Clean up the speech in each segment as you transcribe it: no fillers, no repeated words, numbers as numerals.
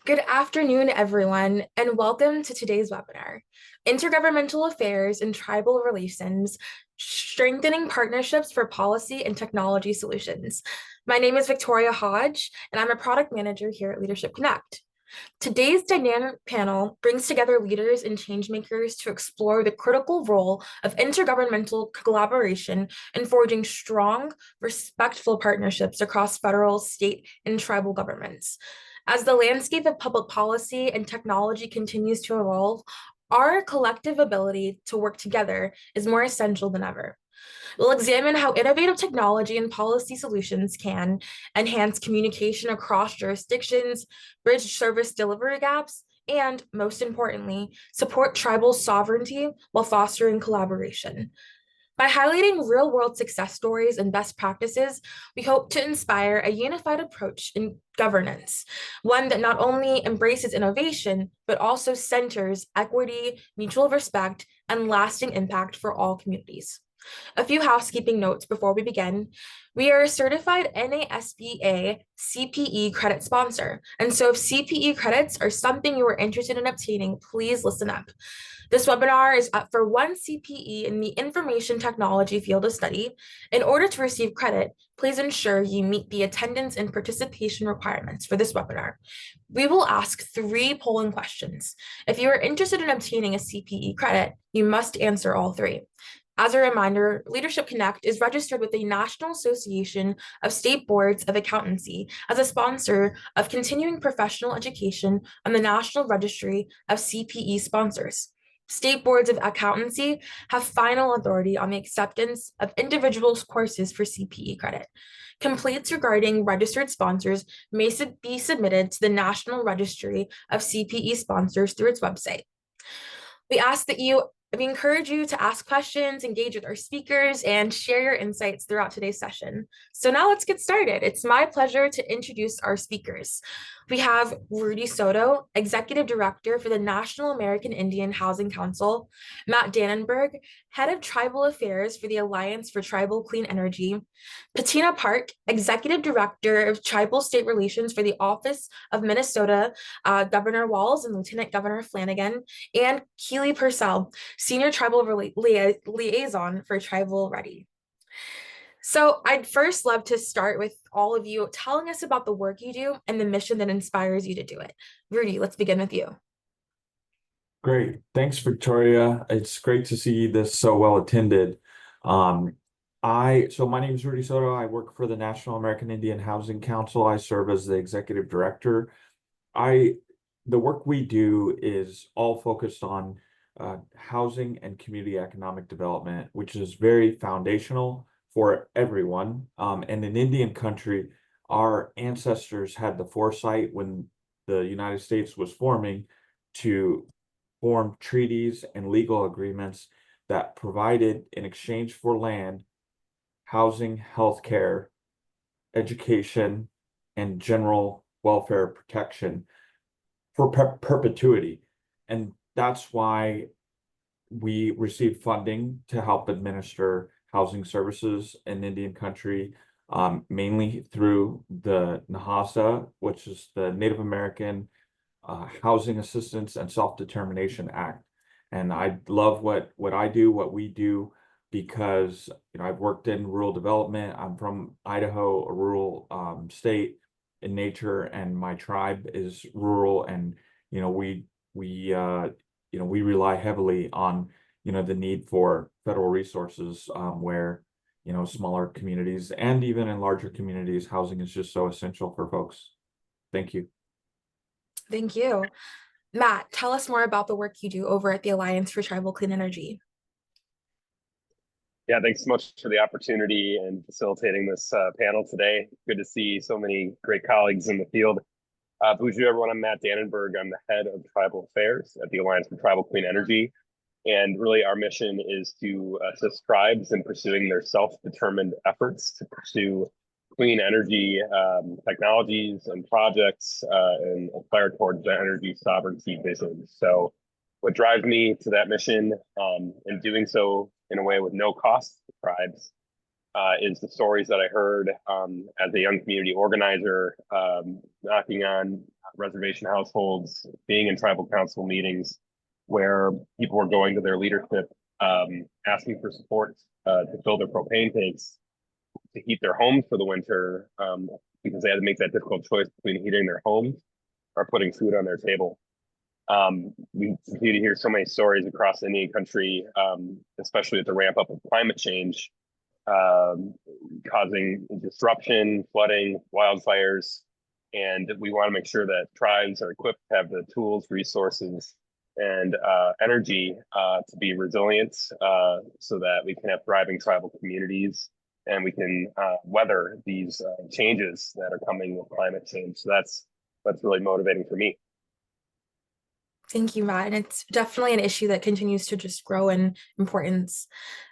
Good afternoon, everyone, and welcome to today's webinar, Intergovernmental Affairs and Tribal Relations, Strengthening Partnerships for Policy and Technology Solutions. My name is Victoria Hodge, and I'm a product manager here at Leadership Connect. Today's dynamic panel brings together leaders and changemakers to explore the critical role of intergovernmental collaboration in forging strong, respectful partnerships across federal, state, and tribal governments. As the landscape of public policy and technology continues to evolve, our collective ability to work together is more essential than ever. We'll examine how innovative technology and policy solutions can enhance communication across jurisdictions, bridge service delivery gaps, and, most importantly, support tribal sovereignty while fostering collaboration. By highlighting real-world success stories and best practices, we hope to inspire a unified approach in governance, one that not only embraces innovation, but also centers equity, mutual respect, and lasting impact for all communities. A few housekeeping notes before we begin. We are a certified NASBA CPE credit sponsor, and so if CPE credits are something you are interested in obtaining, please listen up. This webinar is up for one CPE in the information technology field of study. In order to receive credit, please ensure you meet the attendance and participation requirements for this webinar. We will ask 3 polling questions. If you are interested in obtaining a CPE credit, you must answer all 3. As a reminder, Leadership Connect is registered with the National Association of State Boards of Accountancy as a sponsor of continuing professional education on the National Registry of CPE sponsors. State boards of accountancy have final authority on the acceptance of individuals' courses for CPE credit. Complaints regarding registered sponsors may be submitted to the National Registry of CPE sponsors through its website. We encourage you to ask questions, engage with our speakers, and share your insights throughout today's session. So now let's get started. It's my pleasure to introduce our speakers. We have Rudy Soto, Executive Director for the National American Indian Housing Council, Matt Dannenberg, Head of Tribal Affairs for the Alliance for Tribal Clean Energy, Patina Park, Executive Director of Tribal State Relations for the Office of Minnesota, Governor Walz and Lieutenant Governor Flanagan, and Keely Purcell, Senior Tribal Liaison for Tribal Ready. So I'd first love to start with all of you telling us about the work you do and the mission that inspires you to do it. Rudy, let's begin with you. Great. Thanks, Victoria. It's great to see this so well attended. So my name is Rudy Soto. I work for the National American Indian Housing Council. I serve as the executive director. The work we do is all focused on housing and community economic development, which is very foundational for everyone. And in Indian country, our ancestors had the foresight when the United States was forming to form treaties and legal agreements that provided, in exchange for land, housing, healthcare, education, and general welfare protection for perpetuity. And that's why we receive funding to help administer housing services in Indian country, mainly through the NAHASA, which is the Native American Housing Assistance and Self-Determination Act. And I love what I do, what we do, because I've worked in rural development. I'm from Idaho, a rural state in nature, and my tribe is rural, and we rely heavily on the need for federal resources, where smaller communities and even in larger communities, housing is just so essential for folks. Thank you. Thank you. Matt, tell us more about the work you do over at the Alliance for Tribal Clean Energy. Yeah, thanks so much for the opportunity and facilitating this panel today. Good to see so many great colleagues in the field. Bonjour, everyone. I'm Matt Dannenberg. I'm the head of Tribal Affairs at the Alliance for Tribal Clean Energy. And really our mission is to assist tribes in pursuing their self-determined efforts to pursue clean energy technologies and projects and aspire towards the energy sovereignty vision. So what drives me to that mission, and doing so in a way with no cost to tribes, is the stories that I heard as a young community organizer, knocking on reservation households, being in tribal council meetings where people were going to their leadership, asking for support to fill their propane tanks to heat their homes for the winter, because they had to make that difficult choice between heating their homes or putting food on their table. We continue to hear so many stories across Indian country, especially with the ramp up of climate change, causing disruption, flooding, wildfires. And we want to make sure that tribes are equipped to have the tools, resources, and energy to be resilient, so that we can have thriving tribal communities and we can weather these changes that are coming with climate change. So that's really motivating for me. Thank you, Matt. And it's definitely an issue that continues to just grow in importance.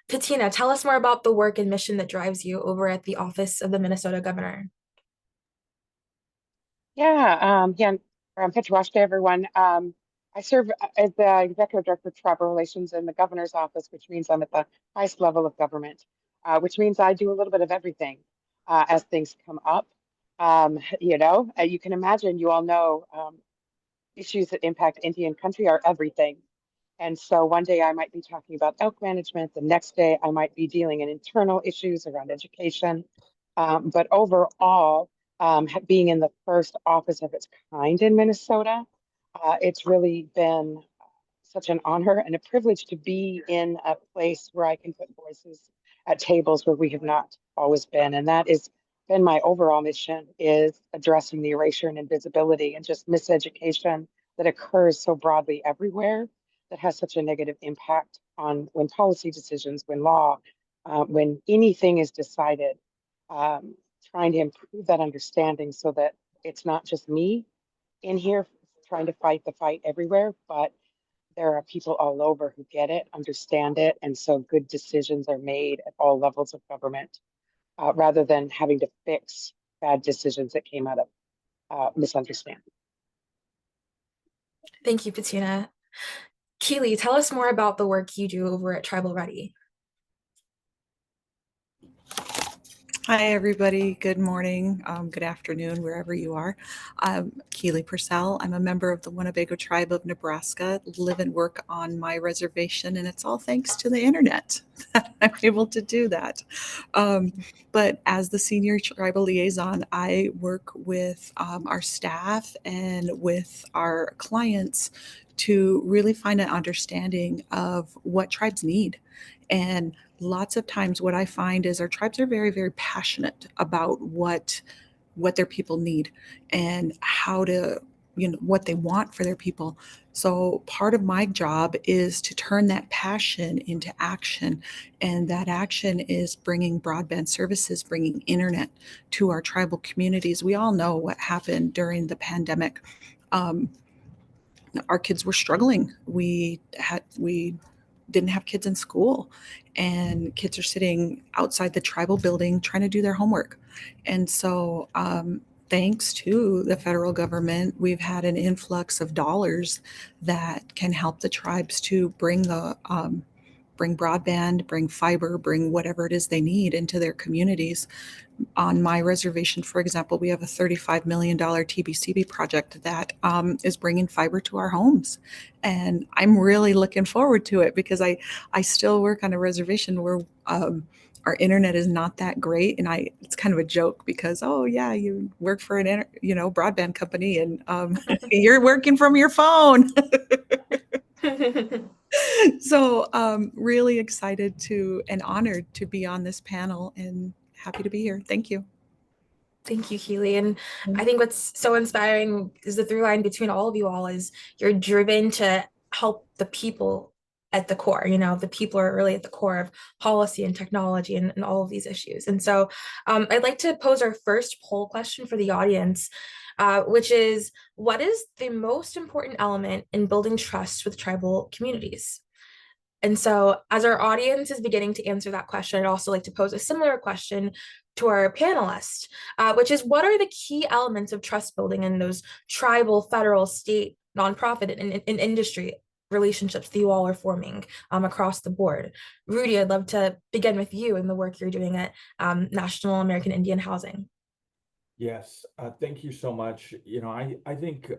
Katina, tell us more about the work and mission that drives you over at the Office of the Minnesota Governor. Petrawash to everyone. I serve as the Executive Director of Tribal Relations in the Governor's Office, which means I'm at the highest level of government, which means I do a little bit of everything as things come up. You can imagine, you all know, issues that impact Indian country are everything. And so one day I might be talking about elk management. The next day I might be dealing in internal issues around education. But overall, being in the first office of its kind in Minnesota, it's really been such an honor and a privilege to be in a place where I can put voices at tables where we have not always been. And that has been my overall mission, is addressing the erasure and invisibility and just miseducation that occurs so broadly everywhere, that has such a negative impact on when policy decisions, when law, when anything is decided, trying to improve that understanding so that it's not just me in here trying to fight the fight everywhere, but there are people all over who get it, understand it, and so good decisions are made at all levels of government, rather than having to fix bad decisions that came out of misunderstanding. Thank you, Patina. Keely, tell us more about the work you do over at Tribal Ready. Hi, everybody. Good morning, good afternoon, wherever you are. I'm Keely Purcell. I'm a member of the Winnebago Tribe of Nebraska, live and work on my reservation, and it's all thanks to the internet that I'm able to do that. But as the senior tribal liaison, I work with our staff and with our clients to really find an understanding of what tribes need. And lots of times what I find is our tribes are very, very passionate about what their people need and how to, what they want for their people. So part of my job is to turn that passion into action. And that action is bringing broadband services, bringing internet to our tribal communities. We all know what happened during the pandemic. Our kids were struggling. We didn't have kids in school, and kids are sitting outside the tribal building trying to do their homework. And so thanks to the federal government, we've had an influx of dollars that can help the tribes to bring bring broadband, bring fiber, bring whatever it is they need into their communities. On my reservation, for example, we have a $35 million TBCB project that is bringing fiber to our homes. And I'm really looking forward to it because I still work on a reservation where our internet is not that great. And it's kind of a joke because, oh yeah, you work for an broadband company and you're working from your phone. So really excited and honored to be on this panel and happy to be here. Thank you. Thank you, Keely. And I think what's so inspiring is the through line between all of you all is you're driven to help the people at the core. The people are really at the core of policy and technology and all of these issues. And so I'd like to pose our first poll question for the audience, which is, what is the most important element in building trust with tribal communities? And so as our audience is beginning to answer that question, I'd also like to pose a similar question to our panelists, which is, what are the key elements of trust building in those tribal, federal, state, nonprofit, and industry relationships that you all are forming across the board? Rudy, I'd love to begin with you and the work you're doing at National American Indian Housing. Yes, thank you so much. I think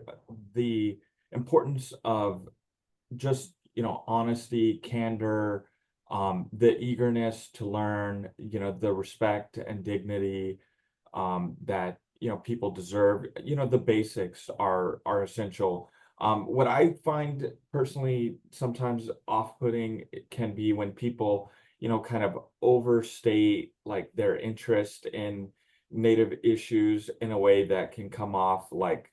the importance of just, honesty, candor, the eagerness to learn, the respect and dignity, that, people deserve, the basics are essential. What I find personally sometimes off-putting can be when people, kind of overstate like their interest in Native issues in a way that can come off like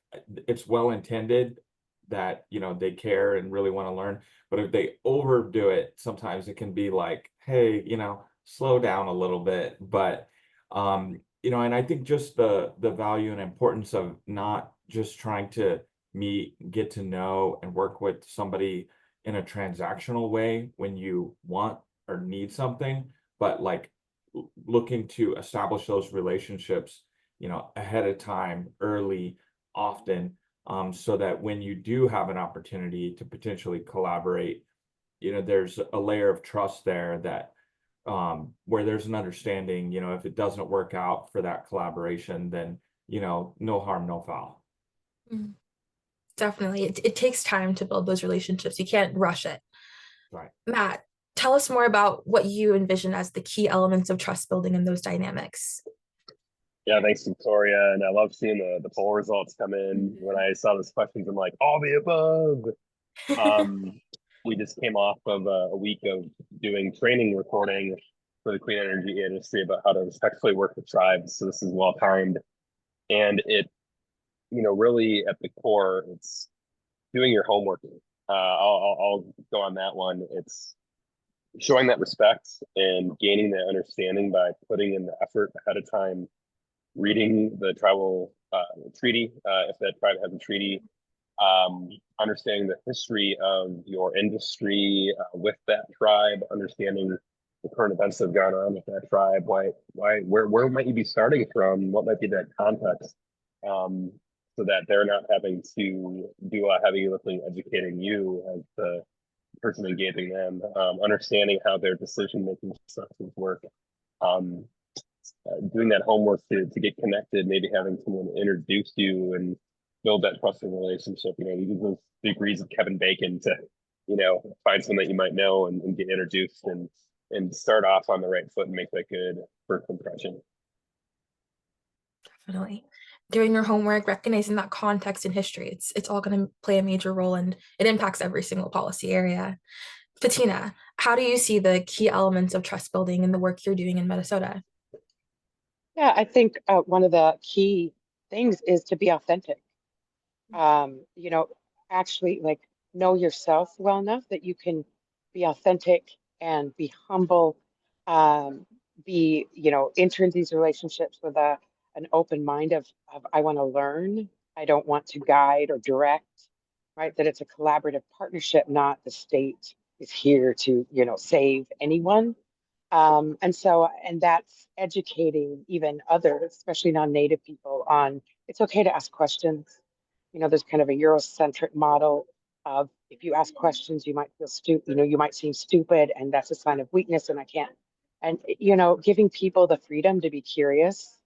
it's well intended, that they care and really want to learn, but if they overdo it, sometimes it can be like, hey, slow down a little bit. But and I think just the value and importance of not just trying to meet, get to know, and work with somebody in a transactional way when you want or need something, but like looking to establish those relationships, ahead of time, early, often, so that when you do have an opportunity to potentially collaborate, there's a layer of trust there that where there's an understanding, if it doesn't work out for that collaboration, then, no harm, no foul. Mm, definitely. It takes time to build those relationships. You can't rush it. Right. Matt, tell us more about what you envision as the key elements of trust building in those dynamics. Yeah, thanks, Victoria. And I love seeing the poll results come in. When I saw those questions, I'm like, all the above. We just came off of a week of doing training recording for the clean energy industry about how to respectfully work with tribes. So this is well timed. And it, really at the core, it's doing your homework. I'll go on that one. It's showing that respect and gaining that understanding by putting in the effort ahead of time, reading the tribal treaty, if that tribe has a treaty, understanding the history of your industry with that tribe, understanding the current events that have gone on with that tribe, where might you be starting from, what might be that context, so that they're not having to do a heavy lifting educating you as the person engaging them, understanding how their decision making structures work, doing that homework to get connected, maybe having someone introduce you and build that trusting relationship. You use those degrees of Kevin Bacon to, find someone that you might know and get introduced and start off on the right foot and make that good first impression. Definitely. Doing your homework, recognizing that context and history, it's all going to play a major role, and it impacts every single policy area. Fatina, how do you see the key elements of trust building in the work you're doing in Minnesota? Yeah, I think one of the key things is to be authentic. You know, actually like know yourself well enough that you can be authentic and be humble, enter into these relationships with an open mind of I want to learn. I don't want to guide or direct, right? That it's a collaborative partnership, not the state is here to, save anyone. And that's educating even others, especially non-native people, on it's okay to ask questions. There's kind of a Eurocentric model of if you ask questions, you might feel stupid, you might seem stupid, and that's a sign of weakness, and I can't. And, giving people the freedom to be curious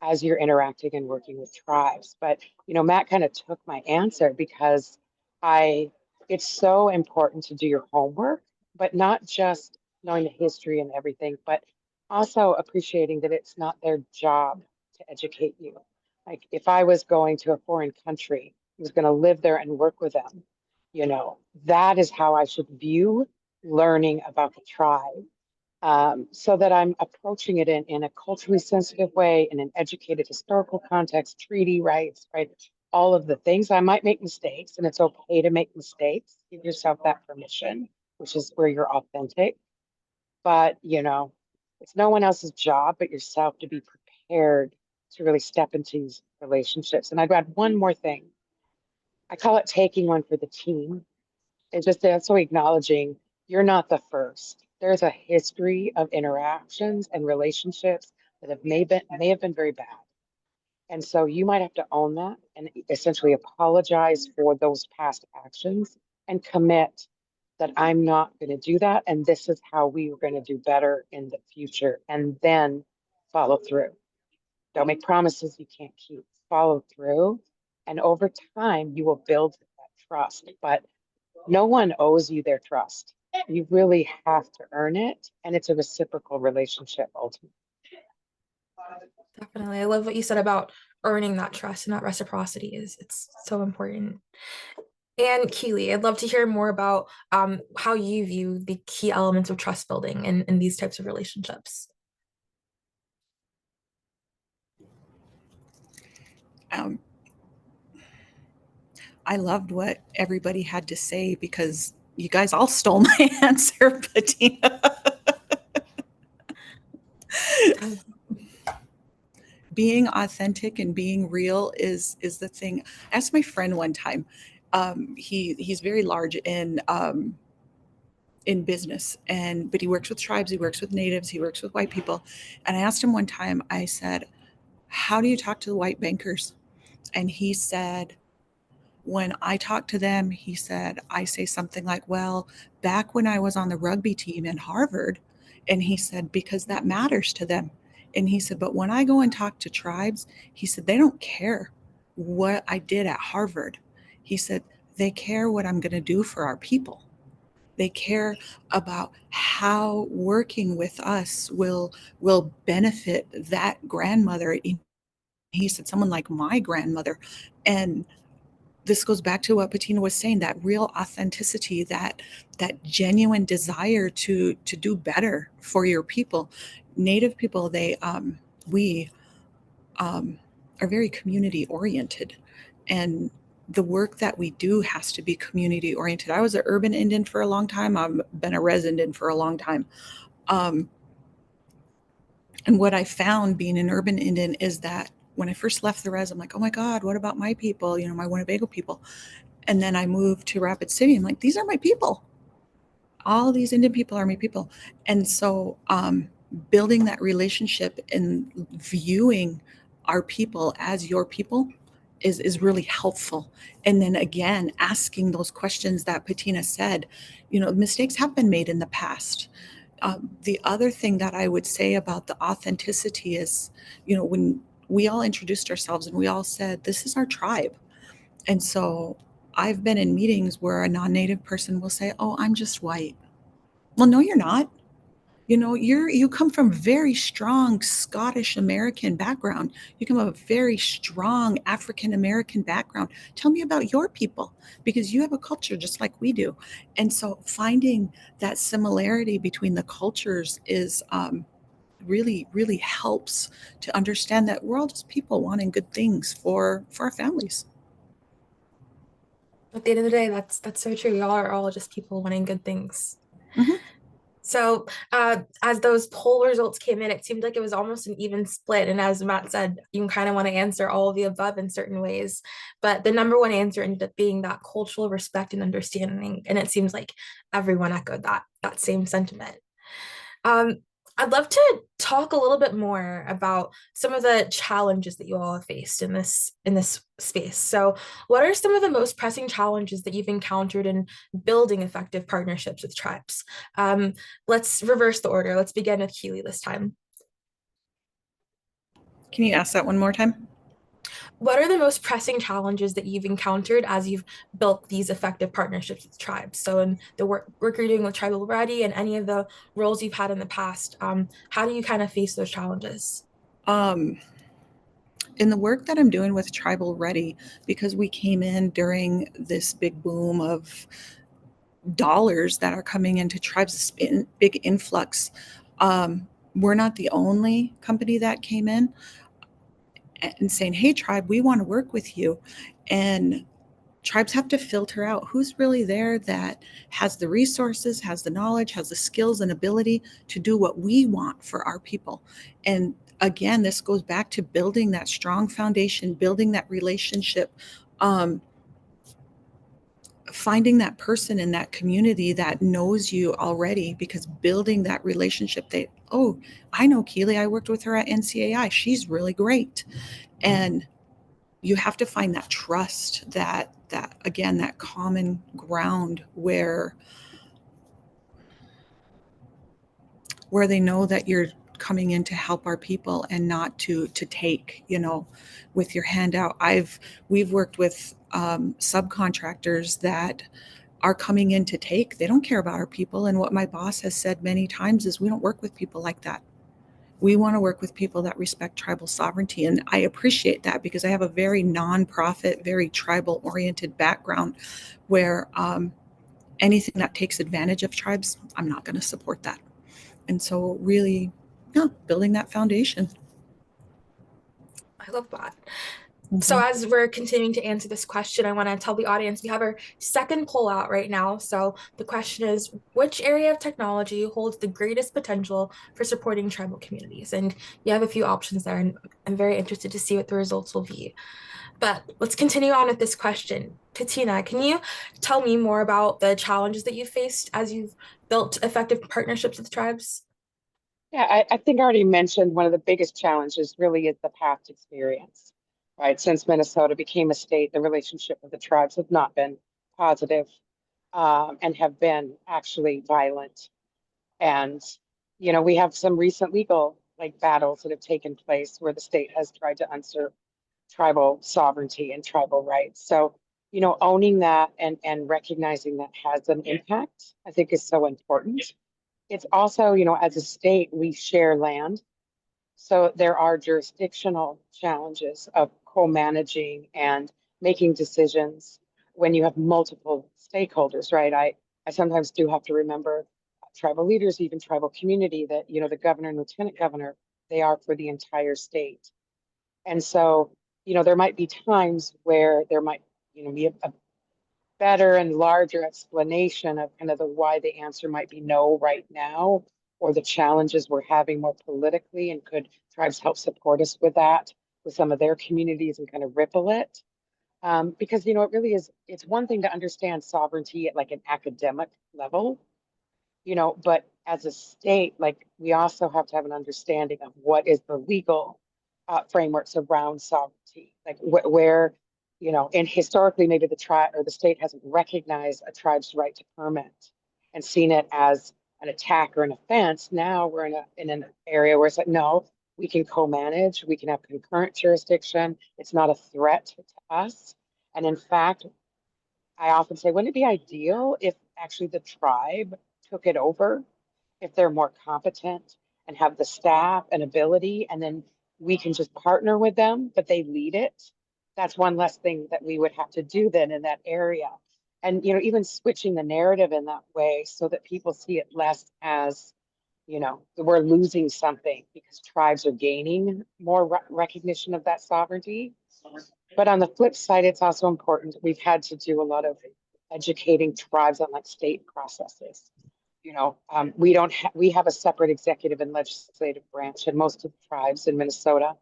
as you're interacting and working with tribes. But, Matt kind of took my answer because it's so important to do your homework, but not just knowing the history and everything, but also appreciating that it's not their job to educate you. Like if I was going to a foreign country, I was going to live there and work with them, that is how I should view learning about the tribe. So that I'm approaching it in a culturally sensitive way, in an educated historical context, treaty rights, right? All of the things. I might make mistakes, and it's okay to make mistakes. Give yourself that permission, which is where you're authentic. But, it's no one else's job but yourself to be prepared to really step into these relationships. And I'd add one more thing. I call it taking one for the team. It's just also acknowledging you're not the first. There's a history of interactions and relationships that may have been very bad. And so you might have to own that and essentially apologize for those past actions and commit that I'm not going to do that. And this is how we are going to do better in the future. And then follow through. Don't make promises you can't keep. Follow through. And over time, you will build that trust. But no one owes you their trust. You really have to earn it. And it's a reciprocal relationship ultimately. Definitely. I love what you said about earning that trust, and that reciprocity is it's so important. And Keely, I'd love to hear more about how you view the key elements of trust building in these types of relationships. Um, I loved what everybody had to say because you guys all stole my answer, Bettina. Being authentic and being real is the thing. I asked my friend one time. He's very large in business, but he works with tribes, he works with natives, he works with white people. And I asked him one time. I said, "How do you talk to the white bankers?" And he said, when I talk to them, he said, I say something like, well, back when I was on the rugby team in Harvard, and he said, because that matters to them. And he said, but when I go and talk to tribes, he said, they don't care what I did at Harvard. He said, they care what I'm going to do for our people. They care about how working with us will benefit that grandmother. He said, someone like my grandmother. And this goes back to what Bettina was saying, that real authenticity, that genuine desire to do better for your people. Native people, we are very community oriented, and the work that we do has to be community oriented. I was an urban Indian for a long time. I've been a resident for a long time. Um, and what I found being an urban Indian is that when I first left the res, I'm like, oh my God, what about my people? My Winnebago people. And then I moved to Rapid City. I'm like, these are my people. All these Indian people are my people. And so building that relationship and viewing our people as your people is really helpful. And then again, asking those questions that Patina said, mistakes have been made in the past. The other thing that I would say about the authenticity is, when we all introduced ourselves and we all said, this is our tribe. And so I've been in meetings where a non-native person will say, "Oh, I'm just white." Well, no, you're not. You come from very strong Scottish American background. You come from a very strong African American background. Tell me about your people, because you have a culture just like we do. And so finding that similarity between the cultures is really, really helps to understand that we're all just people wanting good things for our families. At the end of the day, that's so true. We all are all just people wanting good things. Mm-hmm. So, as those poll results came in, it seemed like it was almost an even split. And as Matt said, you kind of want to answer all of the above in certain ways. But the number one answer ended up being that cultural respect and understanding. And it seems like everyone echoed that same sentiment. Um, I'd love to talk a little bit more about some of the challenges that you all have faced in this space. So, what are some of the most pressing challenges that you've encountered in building effective partnerships with tribes? Let's reverse the order. Let's begin with Keely this time. Can you ask that one more time? What are the most pressing challenges that you've encountered as you've built these effective partnerships with tribes? So in the work you're doing with Tribal Ready and any of the roles you've had in the past, how do you kind of face those challenges? Um, in the work that I'm doing with Tribal Ready, because we came in during this big boom of dollars that are coming into tribes, this big influx, we're not the only company that came in and saying, hey, tribe, we want to work with you. And tribes have to filter out who's really there that has the resources, has the knowledge, has the skills and ability to do what we want for our people. And again, this goes back to building that strong foundation, building that relationship, finding that person in that community that knows you already, because building that relationship, oh, I know Keely, I worked with her at NCAI. She's really great. And you have to find that trust, that again, that common ground where they know that you're coming in to help our people and not to take, with your hand out. We've worked with subcontractors that are coming in to take. They don't care about our people. And what my boss has said many times is, we don't work with people like that. We want to work with people that respect tribal sovereignty. And I appreciate that, because I have a very nonprofit, very tribal oriented background where anything that takes advantage of tribes, I'm not going to support that. And so really, yeah, building that foundation. I love that. So Mm-hmm. as we're continuing to answer this question, I want to tell the audience we have our second poll out right now. So the question is, which area of technology holds the greatest potential for supporting tribal communities? And you have a few options there, and I'm very interested to see what the results will be. But let's continue on with this question. Katina, can you tell me more about the challenges that you've faced as you've built effective partnerships with tribes? Yeah, I think I already mentioned one of the biggest challenges really is the past experience, right? Since Minnesota became a state, the relationship with the tribes have not been positive, and have been actually violent. And, we have some recent legal battles that have taken place where the state has tried to usurp tribal sovereignty and tribal rights. So, owning that and recognizing that has an impact, I think is so important. It's also, as a state, we share land. So there are jurisdictional challenges of co-managing and making decisions when you have multiple stakeholders, right? I sometimes do have to remember tribal leaders, even tribal community, that, the governor and lieutenant governor, they are for the entire state. And so, there might be times where there might, be a better and larger explanation of kind of the why the answer might be no right now, or the challenges we're having more politically, and could tribes help support us with that, with some of their communities, and kind of ripple it. Because it really is, it's one thing to understand sovereignty at an academic level, but as a state, we also have to have an understanding of what is the legal frameworks around sovereignty, where, and historically maybe the tribe or the state hasn't recognized a tribe's right to permit and seen it as an attack or an offense. Now we're in an area where it's no, we can co-manage, we can have concurrent jurisdiction. It's not a threat to us. And in fact, I often say, wouldn't it be ideal if actually the tribe took it over, if they're more competent and have the staff and ability, and then we can just partner with them, but they lead it? That's one less thing that we would have to do then in that area. And, even switching the narrative in that way so that people see it less as, we're losing something because tribes are gaining more recognition of that sovereignty. But on the flip side, it's also important. We've had to do a lot of educating tribes on state processes. We have a separate executive and legislative branch, and most of the tribes in Minnesota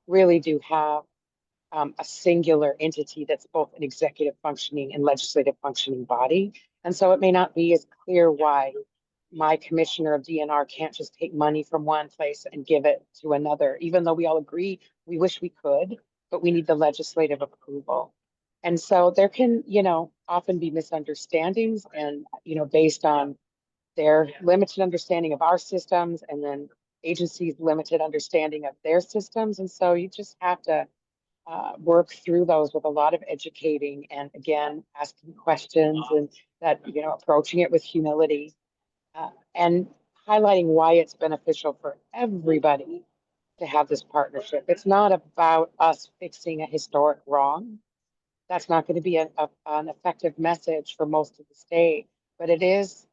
really do have a singular entity that's both an executive functioning and legislative functioning body. And so it may not be as clear why my commissioner of DNR can't just take money from one place and give it to another, even though we all agree we wish we could, but we need the legislative approval. And so there can, often be misunderstandings, and, based on their limited understanding of our systems, and then agencies' limited understanding of their systems. And so you just have to work through those with a lot of educating, and again, asking questions, and that, approaching it with humility, and highlighting why it's beneficial for everybody to have this partnership. It's not about us fixing a historic wrong. That's not going to be an effective message for most of the state, but it is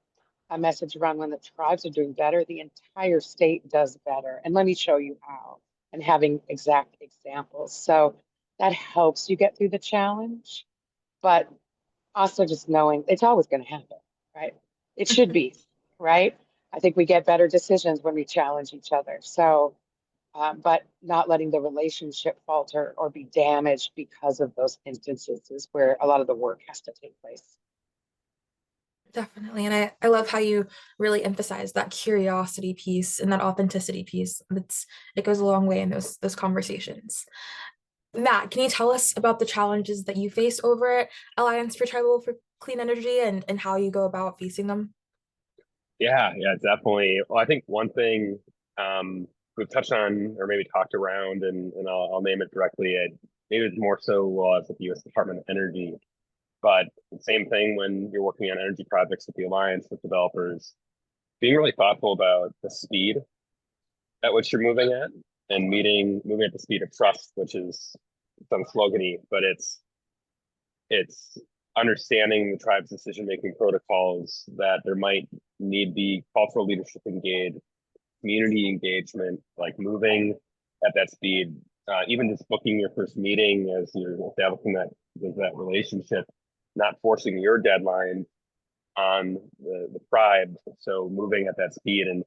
a message around when the tribes are doing better, the entire state does better. And let me show you how, and having exact examples. So that helps you get through the challenge, but also just knowing it's always going to happen, right? It should be, right? I think we get better decisions when we challenge each other. So, but not letting the relationship falter or be damaged because of those instances is where a lot of the work has to take place. Definitely. And I love how you really emphasize that curiosity piece and that authenticity piece. It goes a long way in those conversations. Matt, can you tell us about the challenges that you face over at Alliance for Tribal for Clean Energy, and how you go about facing them? Yeah, definitely. Well, I think one thing we've touched on or maybe talked around, and I'll name it directly. Maybe it's more so laws with the U.S. Department of Energy, but the same thing when you're working on energy projects with the Alliance with developers, being really thoughtful about the speed at which you're moving at, and moving at the speed of trust, which is some slogany, but it's understanding the tribe's decision-making protocols, that there might need the cultural leadership engaged, community engagement, like moving at that speed, even just booking your first meeting as you're establishing that relationship, not forcing your deadline on the tribe. So moving at that speed, and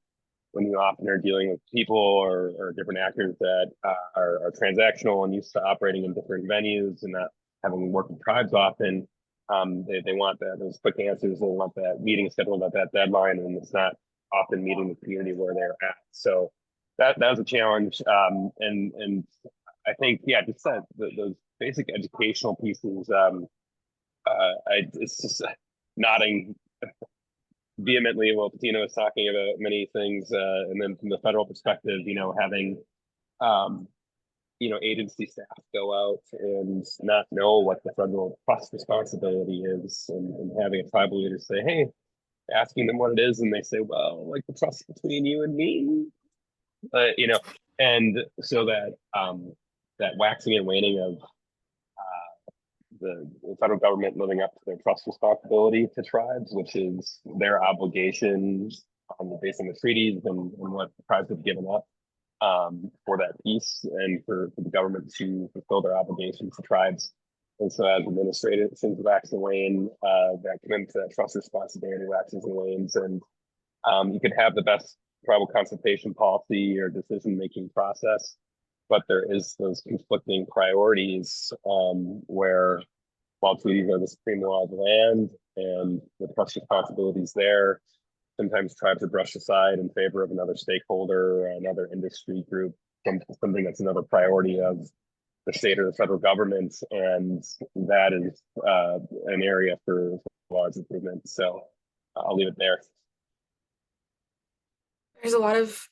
when you often are dealing with people or different actors that are transactional and used to operating in different venues and not having worked with tribes often, they want those quick answers. They want that meeting scheduled at that deadline, and it's not often meeting the community where they're at. So that was a challenge. And I think, yeah, just those basic educational pieces. It's just nodding vehemently while Patina was talking about many things, and then from the federal perspective, having agency staff go out and not know what the federal trust responsibility is, and having a tribal leader say, hey, asking them what it is, and they say, well, like the trust between you and me, and so that waxing and waning of the federal government living up to their trust responsibility to tribes, which is their obligations based on the treaties and what the tribes have given up for that piece, and for the government to fulfill their obligations to tribes. And so as administrators, things wax and wane, that commitment to that trust responsibility waxes and wanes. And you could have the best tribal consultation policy or decision-making process, but there is those conflicting priorities where, while treaties are the supreme law of the land and the trust responsibilities there, sometimes tribes are brushed aside in favor of another stakeholder or another industry group, something that's another priority of the state or the federal government, and that is an area for large improvement. So I'll leave it there. There's a lot of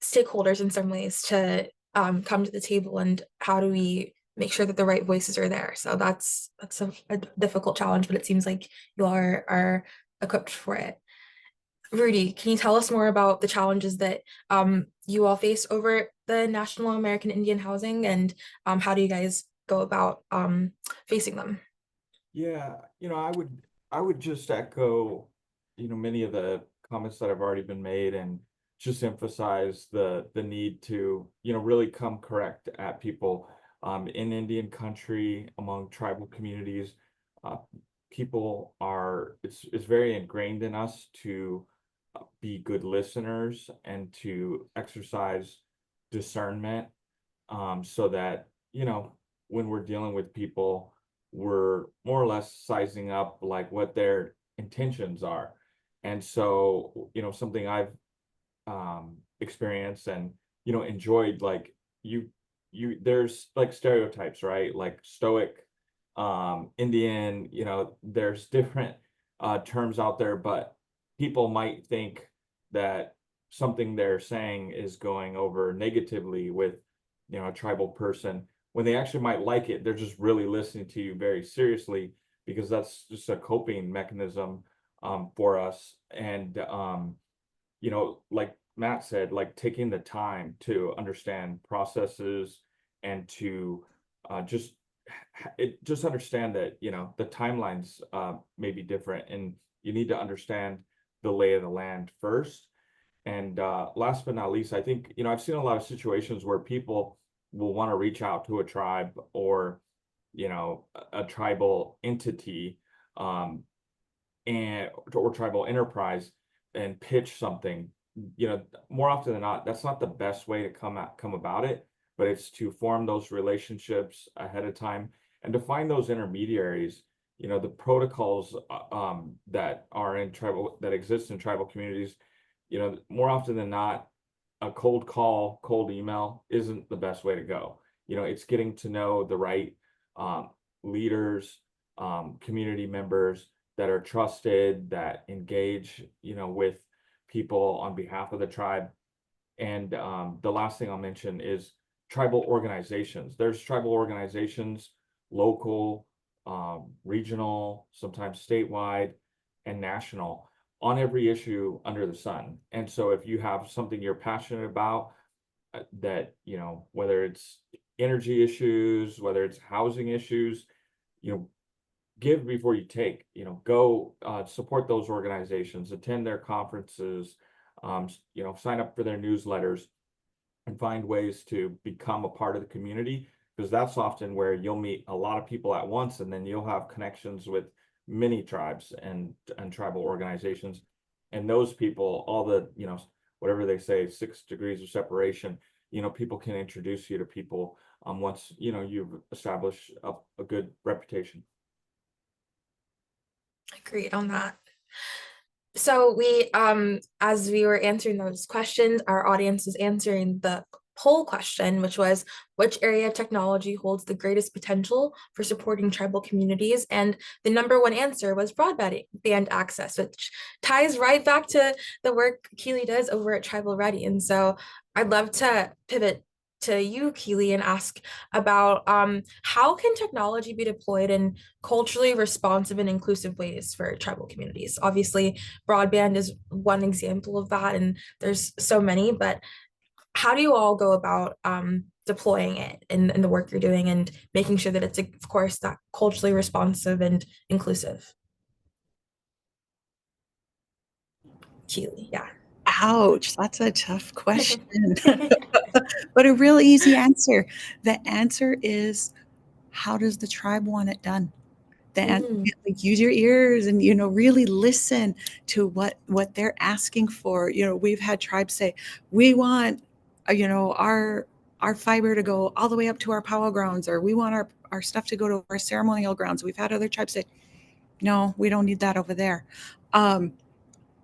stakeholders in some ways to come to the table, and how do we make sure that the right voices are there? So that's a difficult challenge, but it seems like you all are equipped for it. Rudy, can you tell us more about the challenges that you all face over the National American Indian Housing, and how do you guys go about facing them? Yeah, I would just echo, many of the comments that have already been made, and just emphasize the need to, really come correct at people in Indian country, among tribal communities. People it's very ingrained in us to be good listeners and to exercise discernment, so that, when we're dealing with people, we're more or less sizing up like what their intentions are. And so, something I've experienced and, enjoyed, like there's like stereotypes, right? Like stoic, Indian, there's different terms out there, but people might think that something they're saying is going over negatively with, a tribal person, when they actually might like it. They're just really listening to you very seriously, because that's just a coping mechanism for us. And like Matt said, like taking the time to understand processes, and to just understand that, the timelines may be different, and you need to understand the lay of the land first. And last but not least, I think, I've seen a lot of situations where people will want to reach out to a tribe, or, a tribal entity, or tribal enterprise, and pitch something. More often than not, that's not the best way to come about it, but it's to form those relationships ahead of time, and to find those intermediaries. The protocols that exist in tribal communities, more often than not, a cold call, cold email isn't the best way to go. It's getting to know the right leaders, community members that are trusted, that engage, with people on behalf of the tribe, And the last thing I'll mention is tribal organizations. There's tribal organizations, local, regional, sometimes statewide, and national on every issue under the sun. And so if you have something you're passionate about, that, whether it's energy issues, whether it's housing issues, give before you take, go support those organizations, attend their conferences, sign up for their newsletters and find ways to become a part of the community, because that's often where you'll meet a lot of people at once, and then you'll have connections with many tribes and tribal organizations. And those people, all the, whatever they say, 6 degrees of separation, people can introduce you to people once, you've established a good reputation. Agreed on that. So we, as we were answering those questions, our audience was answering the poll question, which was, which area of technology holds the greatest potential for supporting tribal communities? And the number one answer was broadband access, which ties right back to the work Keely does over at Tribal Ready. And so I'd love to pivot to you, Keely, and ask about how can technology be deployed in culturally responsive and inclusive ways for tribal communities? Obviously, broadband is one example of that, and there's so many, but how do you all go about deploying it in the work you're doing and making sure that it's, of course, that culturally responsive and inclusive? Keely, yeah. Ouch, that's a tough question. But a real easy answer. The answer is, how does the tribe want it done? Like, use your ears and really listen to what they're asking for. We've had tribes say, we want our fiber to go all the way up to our powwow grounds, or we want our stuff to go to our ceremonial grounds. We've had other tribes say, no, we don't need that over there.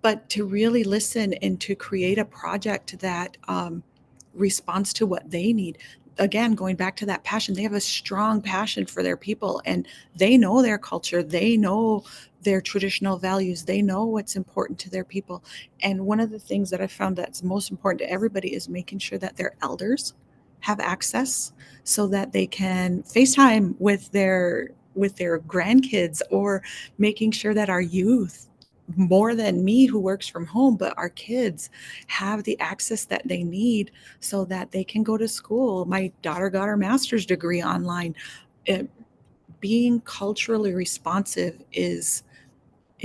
But to really listen and to create a project that responds to what they need. Again, going back to that passion, they have a strong passion for their people, and they know their culture, they know their traditional values, they know what's important to their people. And one of the things that I found that's most important to everybody is making sure that their elders have access, so that they can FaceTime with their grandkids, or making sure that our youth, more than me who works from home, but our kids have the access that they need so that they can go to school. My daughter got her master's degree online. Being culturally responsive it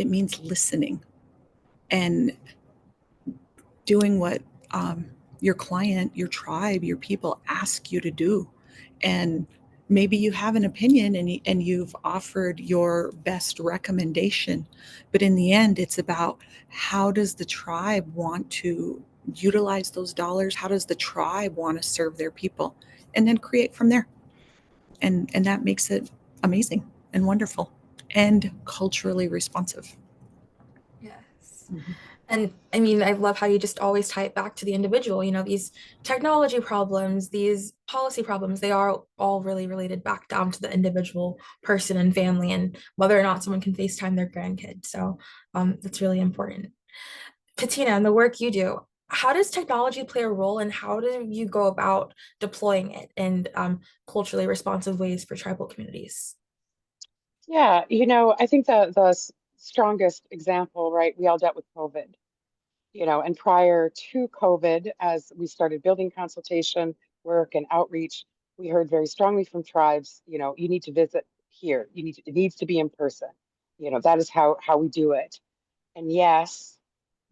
means listening and doing what your client, your tribe, your people ask you to do. And maybe you have an opinion, and you've offered your best recommendation, but in the end, it's about, how does the tribe want to utilize those dollars? How does the tribe want to serve their people? And then create from there. And that makes it amazing and wonderful and culturally responsive. Yes. And I mean, I love how you just always tie it back to the individual. These technology problems, these policy problems, they are all really related back down to the individual person and family, and whether or not someone can FaceTime their grandkid. So that's really important. Katina, and the work you do, how does technology play a role, and how do you go about deploying it in culturally responsive ways for tribal communities? Yeah, I think strongest example, right? We all dealt with COVID, and prior to COVID, as we started building consultation work and outreach, we heard very strongly from tribes, you need to visit here. It needs to be in person. That is how we do it. And yes,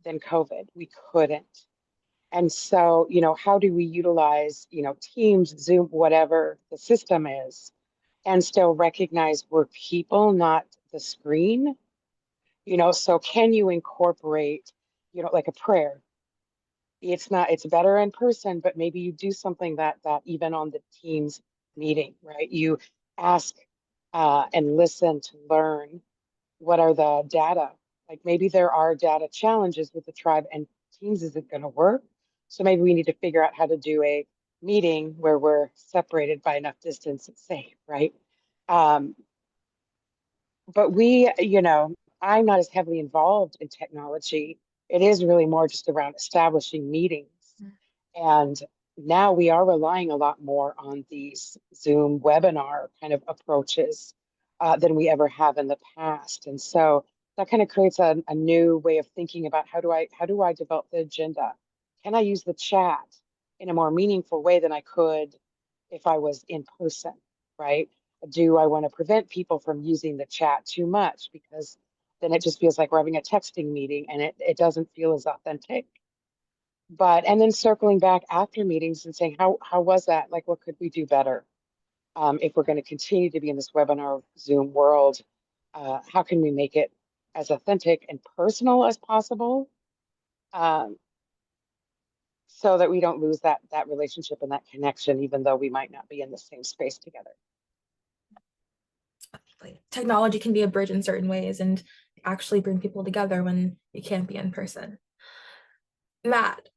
then COVID, we couldn't. And so, how do we utilize, Teams, Zoom, whatever the system is, and still recognize we're people, not the screen? So can you incorporate, like a prayer? It's better in person, but maybe you do something that even on the Teams meeting, right? You ask and listen to learn what are the data. Like, maybe there are data challenges with the tribe and Teams isn't going to work. So maybe we need to figure out how to do a meeting where we're separated by enough distance and safe, right? Um, but I'm not as heavily involved in technology. It is really more just around establishing meetings. And now we are relying a lot more on these Zoom webinar kind of approaches than we ever have in the past. And so that kind of creates a new way of thinking about how do I develop the agenda? Can I use the chat in a more meaningful way than I could if I was in person, right? Do I want to prevent people from using the chat too much? Because then it just feels like we're having a texting meeting and it doesn't feel as authentic. But and then circling back after meetings and saying, how was that? Like, what could we do better? If we're going to continue to be in this webinar Zoom world, how can we make it as authentic and personal as possible, um, so that we don't lose that relationship and that connection, even though we might not be in the same space together. Like, technology can be a bridge in certain ways and actually bring people together when you can't be in person. Matt,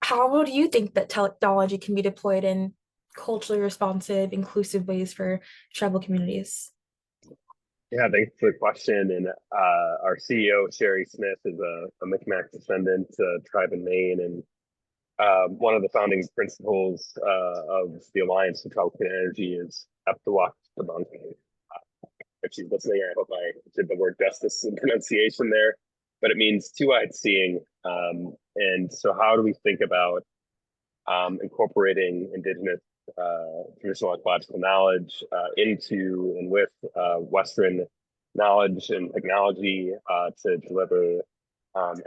how do you think that technology can be deployed in culturally responsive, inclusive ways for tribal communities? Yeah, thanks for the question. And our CEO, Sherry Smith, is a Mi'kmaq descendant, tribe in Maine. And one of the founding principles of the Alliance for Tribal Clean Energy is Eptawak Tabunk. If she's listening, I hope I did the word justice in pronunciation there. But it means two-eyed seeing. And so how do we think about incorporating Indigenous traditional ecological knowledge into and with Western knowledge and technology to deliver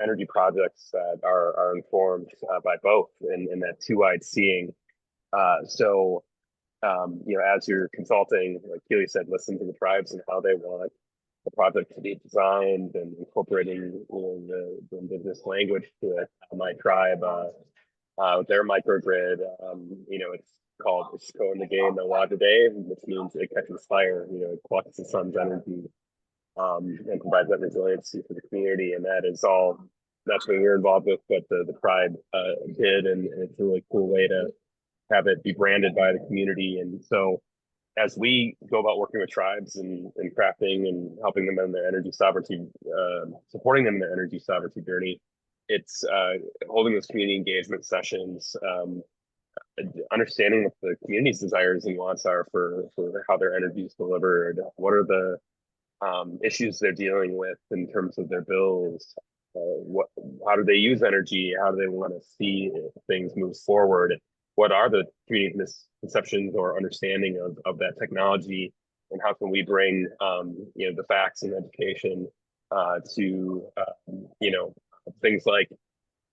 energy projects that are informed by both and that two-eyed seeing. As you're consulting, like Keely said, listen to the tribes and how they want the project to be designed and incorporating the Indigenous language to it. My tribe, their microgrid, it's called Ishko in the game the Water Day, which means it catches fire, it collects the sun's energy and provides that resiliency for the community. And that's what we're involved with, what the tribe did. And it's a really cool way to have it be branded by the community. And so as we go about working with tribes and crafting and helping them in their energy sovereignty, supporting them in their energy sovereignty journey, it's holding those community engagement sessions, understanding what the community's desires and wants are for how their energy is delivered. What are the issues they're dealing with in terms of their bills? How do they use energy? How do they want to see things move forward? What are the community misconceptions or understanding of that technology? And how can we bring the facts and education to things like,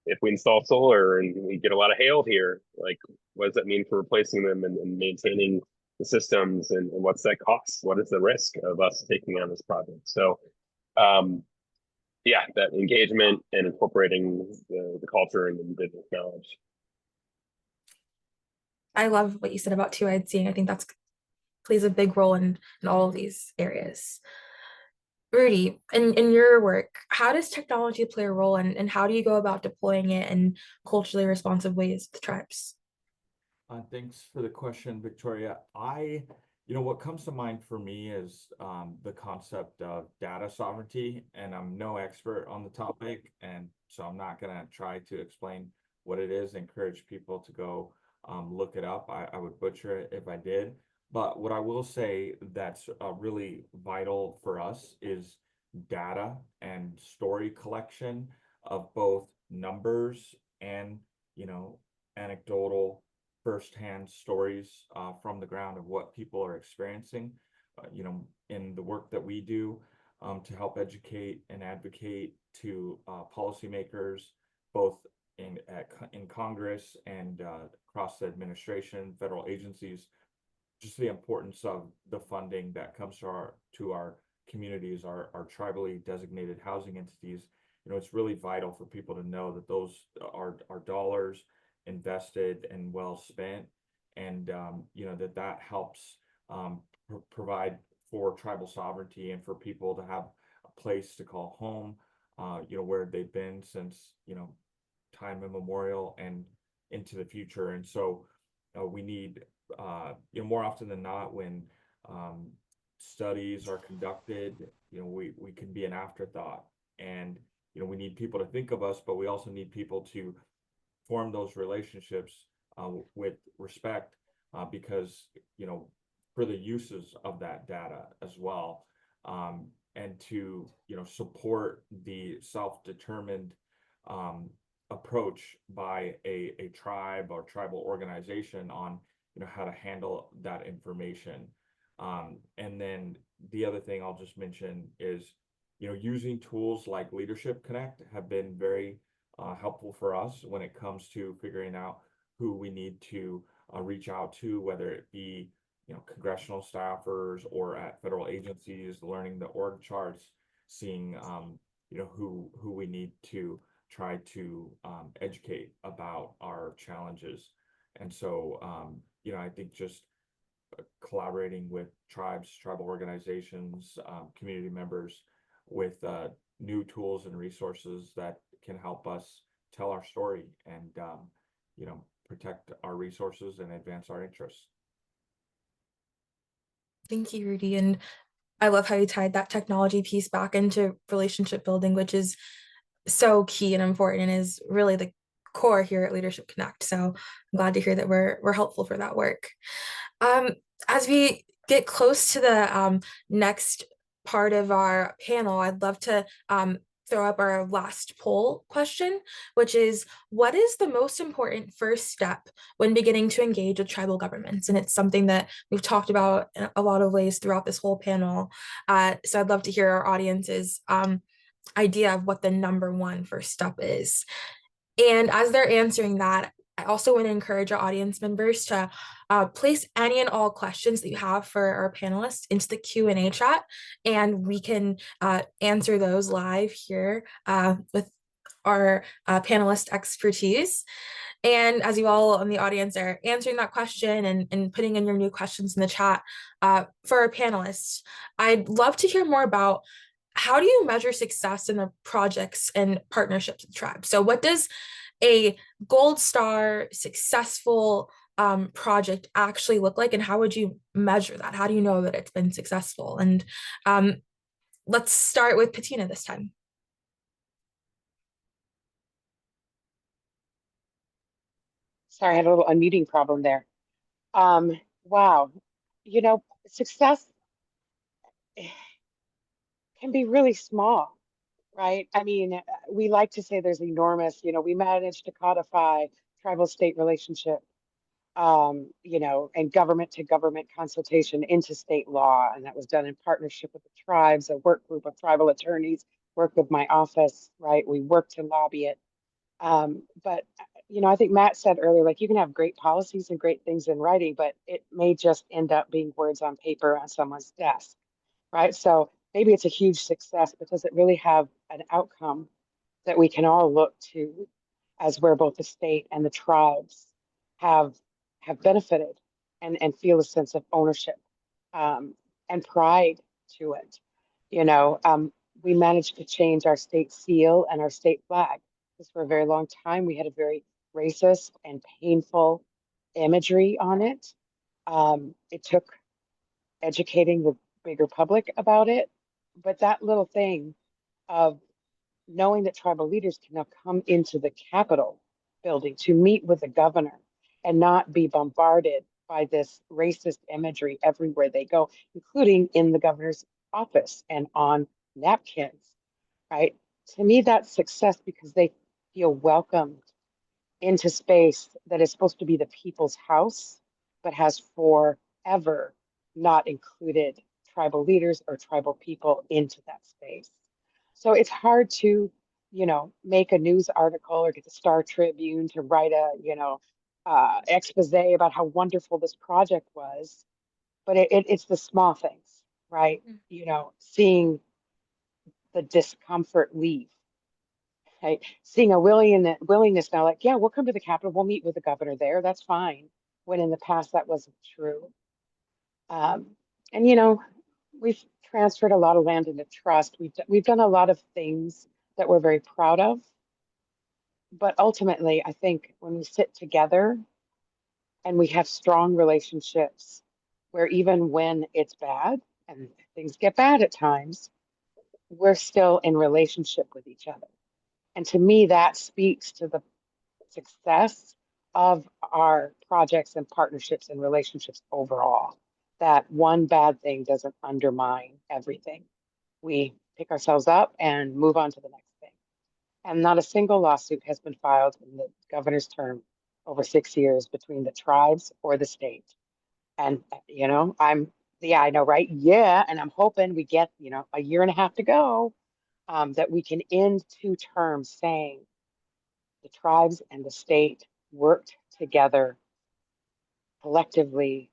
if we install solar and we get a lot of hail here, like what does that mean for replacing them and maintaining the systems, and what's that cost? What is the risk of us taking on this project? So that engagement and incorporating the culture and the business knowledge. I love what you said about two-eyed seeing. I think that's plays a big role in all of these areas. Rudy, in your work, how does technology play a role and how do you go about deploying it in culturally responsive ways with tribes? Thanks for the question, Victoria. What comes to mind for me is the concept of data sovereignty, and I'm no expert on the topic, and so I'm not going to try to explain what it is. Encourage people to go look it up. I would butcher it if I did. But what I will say that's really vital for us is data and story collection of both numbers and, anecdotal firsthand stories from the ground of what people are experiencing, in the work that we do to help educate and advocate to policymakers, both in Congress and across the administration, federal agencies, just the importance of the funding that comes to our communities, our tribally designated housing entities. It's really vital for people to know that those are dollars invested and well spent, and that helps provide for tribal sovereignty and for people to have a place to call home, where they've been since time immemorial and into the future. And so we need more often than not, when studies are conducted, we can be an afterthought, and we need people to think of us, but we also need people to form those relationships with respect, because, for the uses of that data as well, and to, support the self-determined approach by a tribe or tribal organization on, how to handle that information. And then the other thing I'll just mention is, using tools like Leadership Connect have been very helpful for us when it comes to figuring out who we need to reach out to, whether it be, congressional staffers or at federal agencies, learning the org charts, seeing, who we need to try to educate about our challenges. And so, I think just collaborating with tribes, tribal organizations, community members with new tools and resources that can help us tell our story and, protect our resources and advance our interests. Thank you, Rudy. And I love how you tied that technology piece back into relationship building, which is so key and important and is really the core here at Leadership Connect. So I'm glad to hear that we're helpful for that work. As we get close to the next part of our panel, I'd love to throw up our last poll question, which is, what is the most important first step when beginning to engage with tribal governments? And it's something that we've talked about in a lot of ways throughout this whole panel. So I'd love to hear our audience's idea of what the number one first step is. And as they're answering that, I also want to encourage our audience members to place any and all questions that you have for our panelists into the Q&A chat, and we can answer those live here with our panelist expertise. And as you all in the audience are answering that question and putting in your new questions in the chat for our panelists, I'd love to hear more about how do you measure success in the projects and partnerships with tribes? So what does a gold star successful project actually look like, and how would you measure that? How do you know that it's been successful? And let's start with Patina this time. Sorry, I had a little unmuting problem there. Wow. Success can be really small, right? I mean, we like to say there's enormous, we managed to codify tribal state relationship, and government to government consultation into state law. And that was done in partnership with the tribes, a work group of tribal attorneys, worked with my office, right? We worked to lobby it. But I think Matt said earlier, like, you can have great policies and great things in writing, but it may just end up being words on paper on someone's desk, right? So maybe it's a huge success, but does it really have an outcome that we can all look to as where both the state and the tribes have benefited and feel a sense of ownership and pride to it? We managed to change our state seal and our state flag, because for a very long time we had a very racist and painful imagery on it. It took educating the bigger public about it, but that little thing of knowing that tribal leaders can now come into the Capitol building to meet with the governor and not be bombarded by this racist imagery everywhere they go, including in the governor's office and on napkins, right? To me, that's success, because they feel welcomed into space that is supposed to be the people's house, but has forever not included tribal leaders or tribal people into that space. So it's hard to, make a news article or get the Star Tribune to write a, expose about how wonderful this project was. But it's the small things, right? Seeing the discomfort leave, right? Seeing a willingness now, like, yeah, we'll come to the Capitol, we'll meet with the governor there, that's fine. When in the past that wasn't true. And we've transferred a lot of land into trust. We've done a lot of things that we're very proud of. But ultimately, I think when we sit together and we have strong relationships, where even when it's bad and things get bad at times, we're still in relationship with each other. And to me, that speaks to the success of our projects and partnerships and relationships overall. That one bad thing doesn't undermine everything. We pick ourselves up and move on to the next thing. And not a single lawsuit has been filed in the governor's term over 6 years between the tribes or the state. And, yeah, I know, right? Yeah. And I'm hoping we get, a year and a half to go, that we can end 2 terms saying the tribes and the state worked together collectively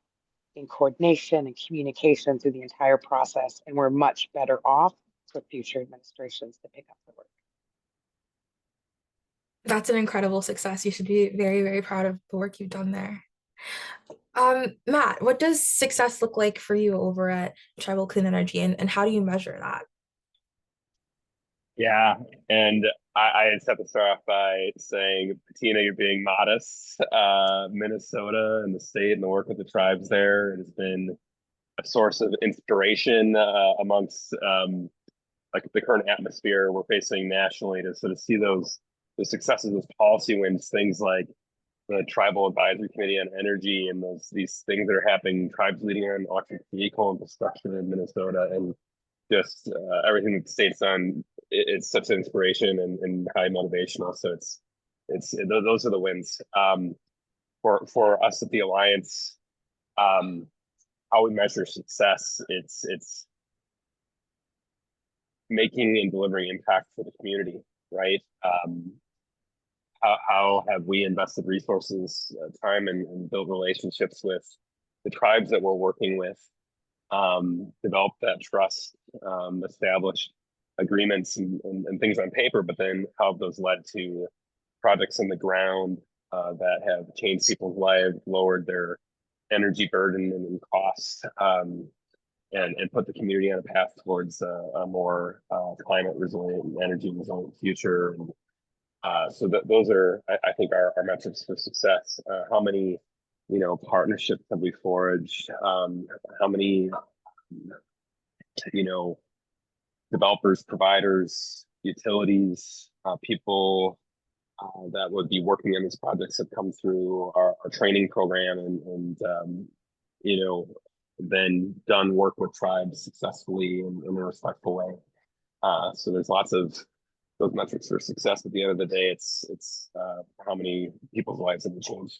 in coordination and communication through the entire process. And we're much better off for future administrations to pick up the work. That's an incredible success. You should be very, very proud of the work you've done there. Matt, what does success look like for you over at Tribal Clean Energy, and how do you measure that? Yeah, and I just have to start off by saying, Patina, you're being modest. Minnesota and the state and the work with the tribes there, it has been a source of inspiration amongst like the current atmosphere we're facing nationally, to sort of see the successes, those policy wins, things like the Tribal Advisory Committee on Energy, and these things that are happening, tribes leading on electric vehicle infrastructure in Minnesota, and just everything that the state's done. It's such an inspiration and high motivational. So those are the wins. For us at the Alliance, how we measure success, it's making and delivering impact for the community, right? How have we invested resources, time, and built relationships with the tribes that we're working with, develop that trust, established agreements and things on paper, but then how have those led to projects on the ground that have changed people's lives, lowered their energy burden and costs, and put the community on a path towards a more climate resilient and energy resilient future. And so those are, I think, our metrics for success. How many, partnerships have we forged? How many, developers, providers, utilities, people that would be working on these projects have come through our training program and then done work with tribes successfully in a respectful way. So there's lots of those metrics for success. At the end of the day, it's how many people's lives have been changed.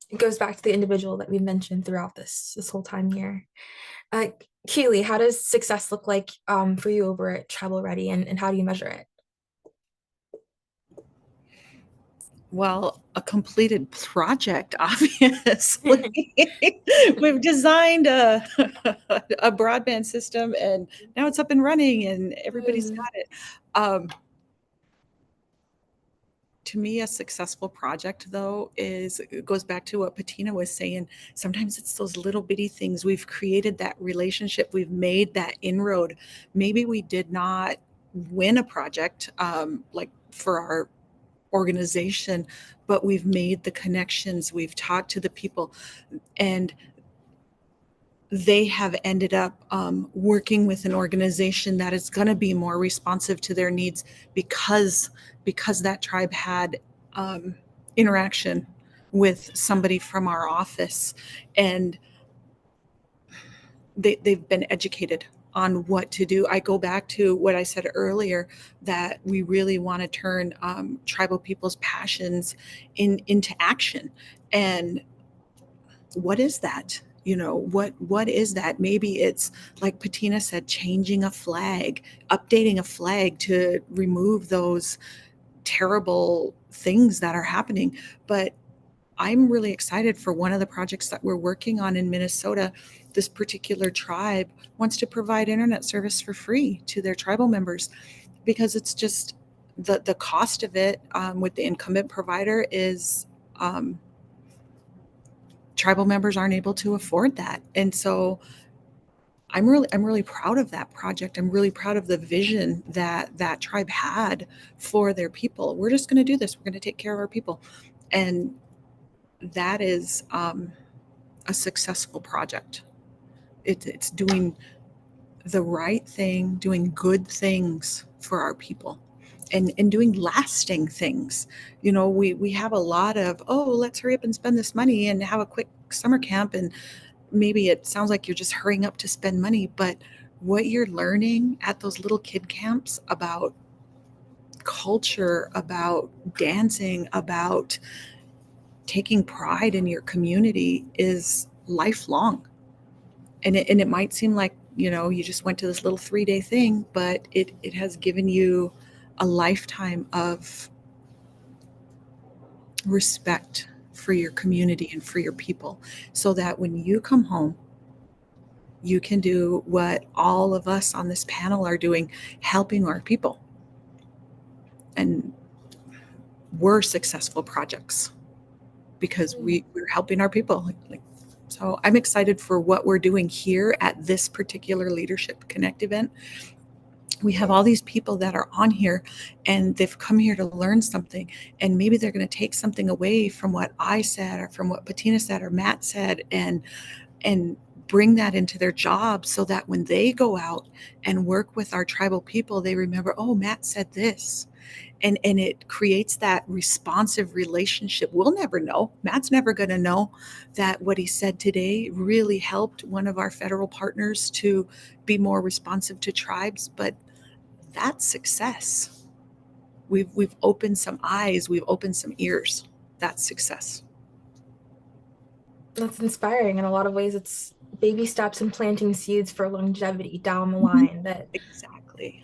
It goes back to the individual that we mentioned throughout this whole time here. Keely, how does success look like for you over at Tribal Ready, and how do you measure it? Well, a completed project, obviously. We've designed a broadband system, and now it's up and running, and everybody's got it. To me, a successful project, though, it goes back to what Patina was saying. Sometimes it's those little bitty things. We've created that relationship. We've made that inroad. Maybe we did not win a project like for our organization, but we've made the connections. We've talked to the people, and they have ended up working with an organization that is going to be more responsive to their needs because that tribe had interaction with somebody from our office, and they've been educated on what to do. I go back to what I said earlier, that we really want to turn tribal people's passions into action. And what is that? What is that? Maybe it's, like Patina said, changing a flag, updating a flag to remove those terrible things that are happening. But I'm really excited for one of the projects that we're working on in Minnesota. This particular tribe wants to provide internet service for free to their tribal members, because it's just the cost of it with the incumbent provider is tribal members aren't able to afford that. And so I'm really proud of that project. I'm really proud of the vision that tribe had for their people. We're just going to do this. We're going to take care of our people. And that is a successful project. It's doing the right thing, doing good things for our people. and doing lasting things. You know, we have a lot of, oh, let's hurry up and spend this money and have a quick summer camp. And maybe it sounds like you're just hurrying up to spend money, but what you're learning at those little kid camps about culture, about dancing, about taking pride in your community is lifelong. And it might seem like, you know, you just went to this little 3-day thing, but it has given you a lifetime of respect for your community and for your people, so that when you come home, you can do what all of us on this panel are doing, helping our people. And we're successful projects because we're helping our people. So I'm excited for what we're doing here at this particular Leadership Connect event. We have all these people that are on here and they've come here to learn something, and maybe they're going to take something away from what I said or from what Patina said or Matt said, and bring that into their job, so that when they go out and work with our tribal people, they remember, oh, Matt said this. And it creates that responsive relationship. We'll never know. Matt's never going to know that what he said today really helped one of our federal partners to be more responsive to tribes, but that's success. We've opened some eyes, we've opened some ears. That's success. That's inspiring. In a lot of ways, it's baby steps and planting seeds for longevity down the line. That Exactly.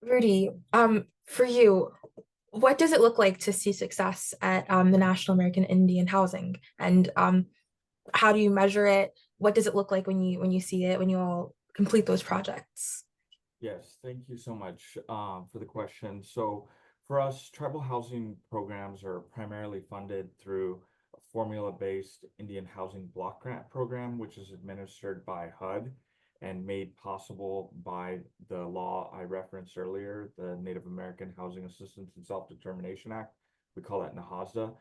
Rudy, for you, what does it look like to see success at the National American Indian Housing, and how do you measure it? What does it look like when you see it, when you all complete those projects? Yes, thank you so much for the question. So for us, tribal housing programs are primarily funded through a formula-based Indian Housing Block Grant Program, which is administered by HUD and made possible by the law I referenced earlier, the Native American Housing Assistance and Self-Determination Act. We call that NAHASDA.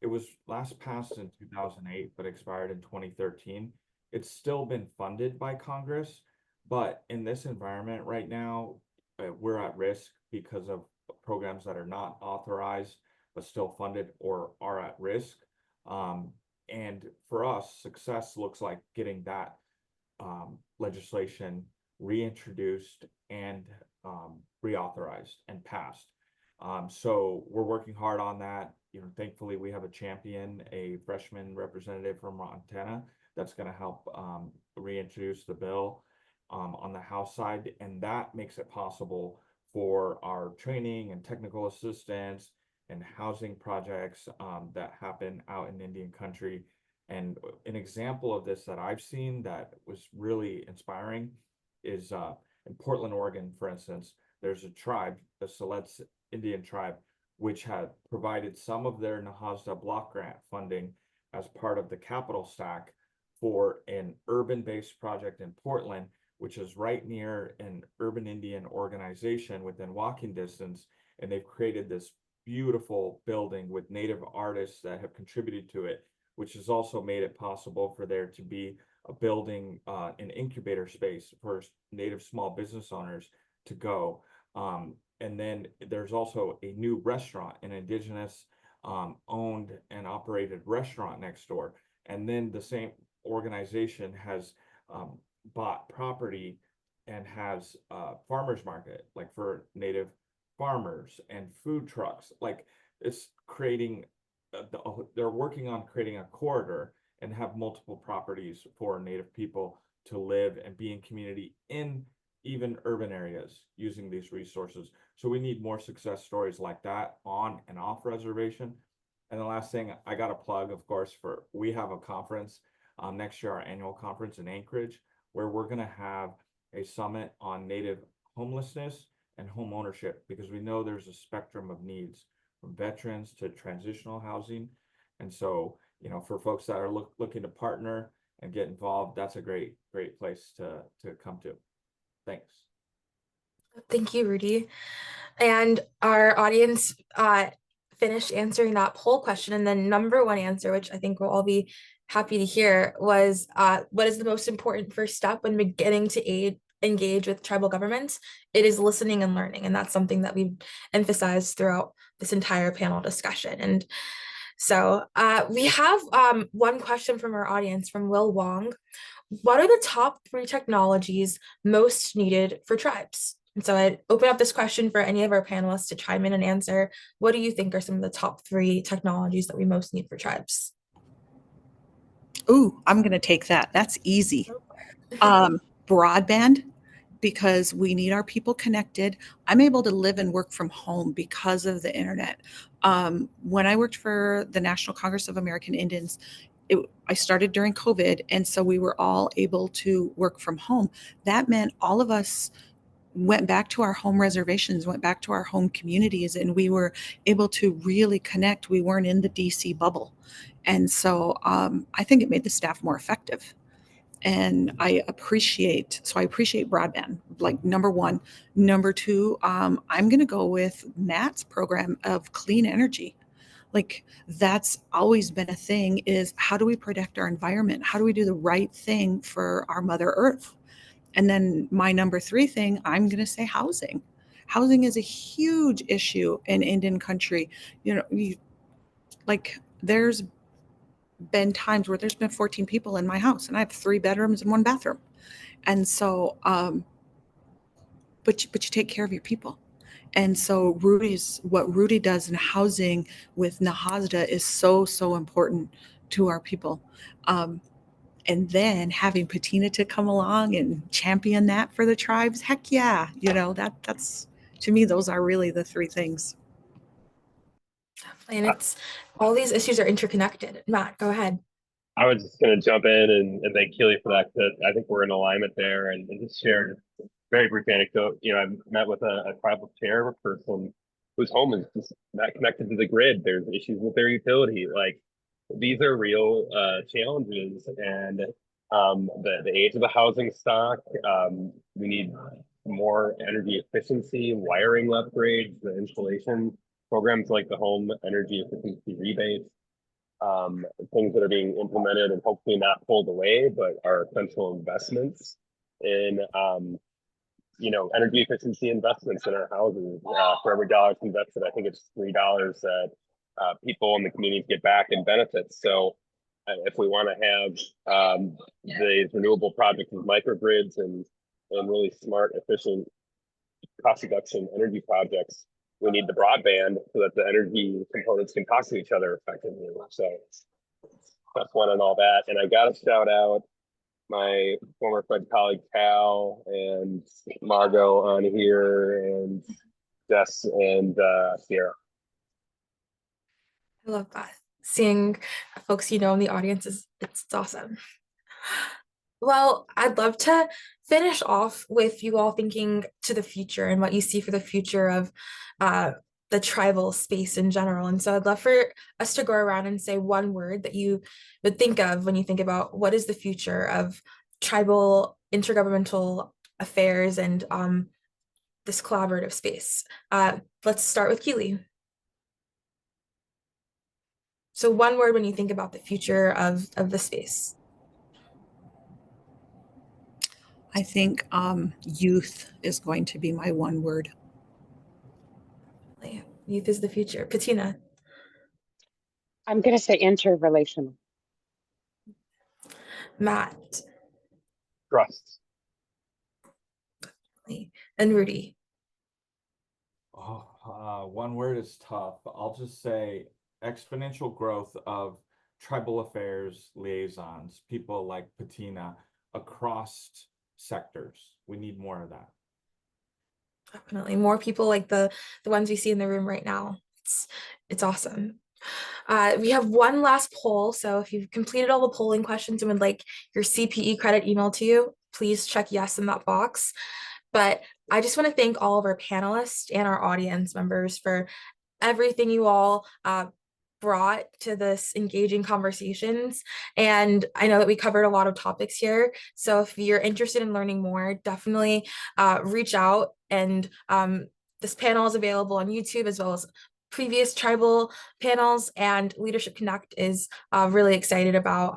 It was last passed in 2008, but expired in 2013. It's still been funded by Congress, but in this environment right now, we're at risk because of programs that are not authorized but still funded or are at risk. And for us, success looks like getting that legislation reintroduced and reauthorized and passed. So we're working hard on that. You know, thankfully we have a champion, a freshman representative from Montana, that's going to help reintroduce the bill on the House side, and that makes it possible for our training and technical assistance and housing projects that happen out in Indian country. And an example of this that I've seen that was really inspiring is in Portland, Oregon, for instance. There's a tribe, the Siletz Indian tribe, which had provided some of their NAHASDA block grant funding as part of the capital stack for an urban-based project in Portland, which is right near an urban Indian organization within walking distance. And they've created this beautiful building with Native artists that have contributed to it, which has also made it possible for there to be a building, an incubator space for Native small business owners to go. And then there's also a new restaurant, an indigenous owned and operated restaurant next door. And then the same organization has bought property and has a farmers market, like for Native farmers, and food trucks. Like it's creating, they're working on creating a corridor and have multiple properties for Native people to live and be in community in even urban areas using these resources. So we need more success stories like that on and off reservation. And the last thing I got to plug, of course, for we have a conference next year, our annual conference in Anchorage, where we're going to have a summit on Native homelessness and home ownership, because we know there's a spectrum of needs from veterans to transitional housing. And so, you know, for folks that are looking to partner and get involved, that's a great place to come to. Thanks. Thank you, Rudy. And our audience finished answering that poll question, and the number one answer, which I think we'll all be happy to hear, was what is the most important first step when beginning to aid engage with tribal governments, it is listening and learning. And that's something that we've emphasized throughout this entire panel discussion. And so we have one question from our audience from Will Wong. What are the top 3 technologies most needed for tribes? And so I'd open up this question for any of our panelists to chime in and answer. What do you think are some of the top 3 technologies that we most need for tribes? Ooh, I'm going to take that. That's easy. Broadband, because we need our people connected. I'm able to live and work from home because of the internet. When I worked for the National Congress of American Indians, I started during COVID, and so we were all able to work from home. That meant all of us went back to our home reservations, went back to our home communities, and we were able to really connect. We weren't in the DC bubble. And so I think it made the staff more effective. And I appreciate broadband, like number 1. Number 2, I'm going to go with Matt's program of clean energy. Like, that's always been a thing, is how do we protect our environment? How do we do the right thing for our Mother Earth? And then my number 3 thing, I'm going to say housing. Housing is a huge issue in Indian country. There's been times where there's been 14 people in my house and I have 3 bedrooms and 1 bathroom. And so, but you take care of your people. And so what Rudy does in housing with Nahasda is so, so important to our people. And then having Patina to come along and champion that for the tribes, heck yeah. That's, to me, those are really the 3 things. And it's all these issues are interconnected. Matt, go ahead. I was just going to jump in and thank Keely for that, because I think we're in alignment there, and just share a very brief anecdote. I've met with a tribal chairperson whose home is just not connected to the grid. There's issues with their utility. Like, these are real challenges, and the age of the housing stock. We need more energy efficiency, wiring upgrades, the installation programs like the home energy efficiency rebates. Things that are being implemented and hopefully not pulled away, but are essential investments in, energy efficiency investments in our houses. For every dollar it's invested, I think it's $3 that people in the community get back in benefits. So if we want to have these renewable projects with microgrids and really smart, efficient, cost reduction energy projects, we need the broadband so that the energy components can talk to each other effectively. So that's one on all that. And I got to shout out my former Fed colleague Cal and Margot on here, and Jess and Sierra. I love that. Seeing folks in the audience it's awesome. Well, I'd love to finish off with you all thinking to the future and what you see for the future of the tribal space in general. And so I'd love for us to go around and say one word that you would think of when you think about what is the future of tribal intergovernmental affairs and this collaborative space. Let's start with Keely. So one word when you think about the future of the space. I think youth is going to be my one word. Youth is the future. Patina. I'm going to say interrelational. Matt. Trust. And Rudy. One word is tough. I'll just say exponential growth of tribal affairs liaisons, people like Patina across sectors. We need more of that. Definitely more people like the ones we see in the room right now. It's awesome. We have one last poll. So if you've completed all the polling questions and would like your CPE credit emailed to you, please check yes in that box. But I just want to thank all of our panelists and our audience members for everything you all brought to this engaging conversations. And I know that we covered a lot of topics here. So if you're interested in learning more, definitely reach out. And this panel is available on YouTube as well as previous tribal panels, and Leadership Connect is really excited about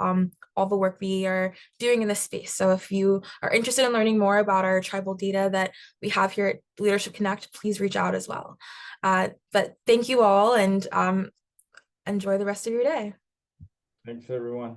all the work we are doing in this space. So if you are interested in learning more about our tribal data that we have here at Leadership Connect, please reach out as well. But thank you all, and enjoy the rest of your day. Thanks, everyone.